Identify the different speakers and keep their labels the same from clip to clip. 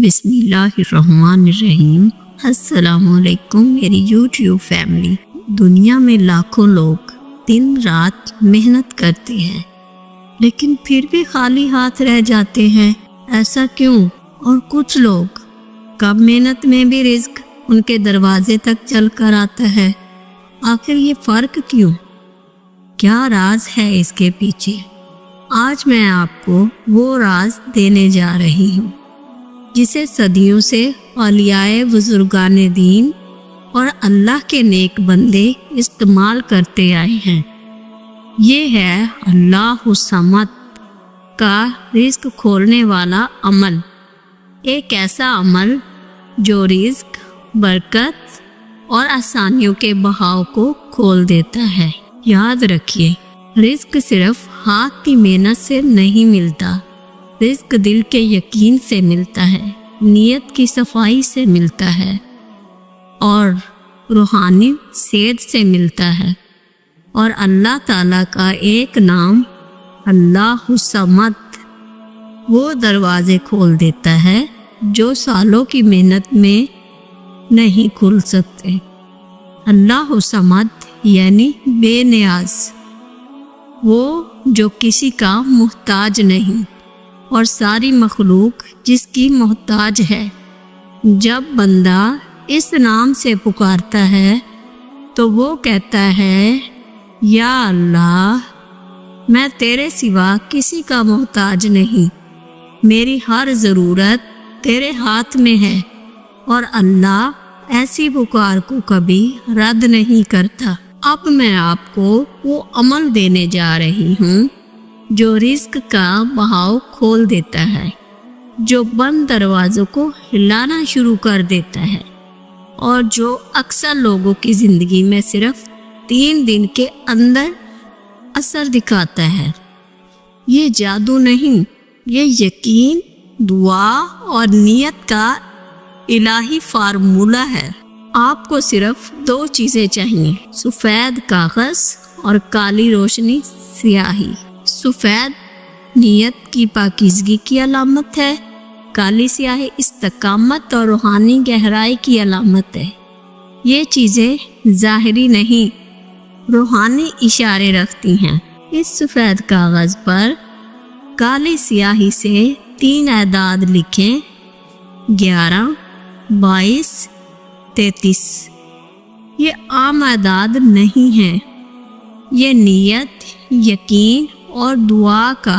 Speaker 1: بسم اللہ الرحمن الرحیم۔ السلام علیکم میری یوٹیوب فیملی۔ دنیا میں لاکھوں لوگ دن رات محنت کرتے ہیں لیکن پھر بھی خالی ہاتھ رہ جاتے ہیں، ایسا کیوں؟ اور کچھ لوگ کم محنت میں بھی رزق ان کے دروازے تک چل کر آتا ہے، آخر یہ فرق کیوں؟ کیا راز ہے اس کے پیچھے؟ آج میں آپ کو وہ راز دینے جا رہی ہوں جسے صدیوں سے اولیاء بزرگان دین اور اللہ کے نیک بندے استعمال کرتے آئے ہیں۔ یہ ہے اللہ الصمد کا رزق کھولنے والا عمل، ایک ایسا عمل جو رزق، برکت اور آسانیوں کے بہاؤ کو کھول دیتا ہے۔ یاد رکھیے، رزق صرف ہاتھ کی محنت سے نہیں ملتا، رزق دل کے یقین سے ملتا ہے، نیت کی صفائی سے ملتا ہے اور روحانی صحت سے ملتا ہے۔ اور اللہ تعالیٰ کا ایک نام اللہ الصمد وہ دروازے کھول دیتا ہے جو سالوں کی محنت میں نہیں کھل سکتے۔ اللہ الصمد یعنی بے نیاز، وہ جو کسی کا محتاج نہیں اور ساری مخلوق جس کی محتاج ہے۔ جب بندہ اس نام سے پکارتا ہے تو وہ کہتا ہے، یا اللہ، میں تیرے سوا کسی کا محتاج نہیں، میری ہر ضرورت تیرے ہاتھ میں ہے۔ اور اللہ ایسی پکار کو کبھی رد نہیں کرتا۔ اب میں آپ کو وہ عمل دینے جا رہی ہوں جو رزق کا بہاؤ کھول دیتا ہے، جو بند دروازوں کو ہلانا شروع کر دیتا ہے اور جو اکثر لوگوں کی زندگی میں صرف 3 دن کے اندر اثر دکھاتا ہے۔ یہ جادو نہیں، یہ یقین، دعا اور نیت کا الہی فارمولہ ہے۔ آپ کو صرف 2 چیزیں چاہیے، سفید کاغذ اور کالی روشنی سیاہی۔ سفید نیت کی پاکیزگی کی علامت ہے، کالی سیاہی استقامت اور روحانی گہرائی کی علامت ہے۔ یہ چیزیں ظاہری نہیں، روحانی اشارے رکھتی ہیں۔ اس سفید کاغذ پر کالی سیاہی سے 3 اعداد لکھیں، 11، 22، 33۔ یہ عام اعداد نہیں ہیں، یہ نیت، یقین اور دعا کا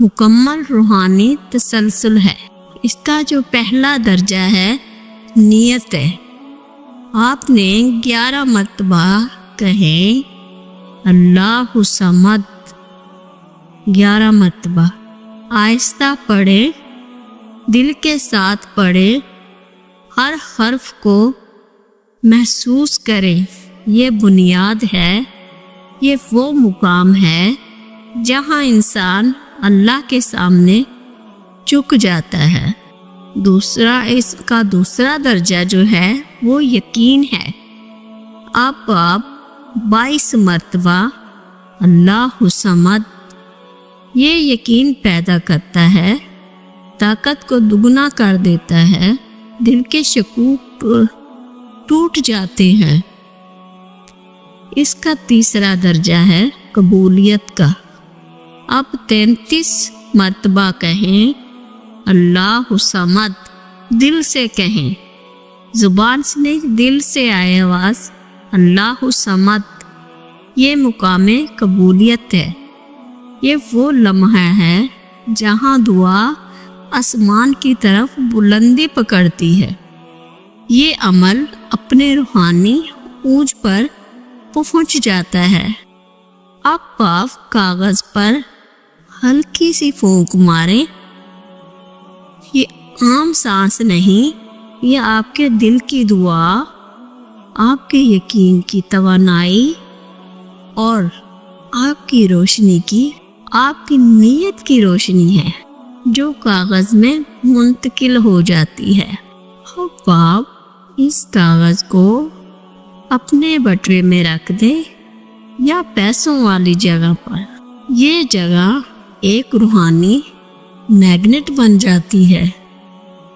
Speaker 1: مکمل روحانی تسلسل ہے۔ اس کا جو پہلا درجہ ہے، نیت ہے۔ آپ نے 11 مرتبہ کہیں، اللہ الصمد، 11 مرتبہ آہستہ پڑھیں، دل کے ساتھ پڑھیں، ہر حرف کو محسوس کریں۔ یہ بنیاد ہے، یہ وہ مقام ہے جہاں انسان اللہ کے سامنے جھک جاتا ہے۔ اس کا دوسرا درجہ جو ہے وہ یقین ہے۔ اب آپ 22 مرتبہ اللہ الصمد، یہ یقین پیدا کرتا ہے، طاقت کو دگنا کر دیتا ہے، دل کے شکوک ٹوٹ جاتے ہیں۔ اس کا تیسرا درجہ ہے قبولیت کا۔ اب 33 مرتبہ کہیں، اللہ الصمد، دل سے کہیں، زبان سے نہیں، دل سے آئے آواز، اللہ الصمد۔ یہ مقام قبولیت ہے۔ یہ وہ لمحہ ہے جہاں دعا آسمان کی طرف بلندی پکڑتی ہے۔ یہ عمل اپنے روحانی عروج پر پہنچ جاتا ہے۔ اب آپ کاغذ پر ہلکی سی پھونک ماریں۔ یہ عام سانس نہیں، یہ آپ کے دل کی دعا، آپ کے یقین کی توانائی اور آپ کی روشنی کی، آپ کی نیت کی روشنی ہے جو کاغذ میں منتقل ہو جاتی ہے۔ اب آپ اس کاغذ کو اپنے بٹوے میں رکھ دیں یا پیسوں والی جگہ پر۔ یہ جگہ ایک روحانی میگنیٹ بن جاتی ہے۔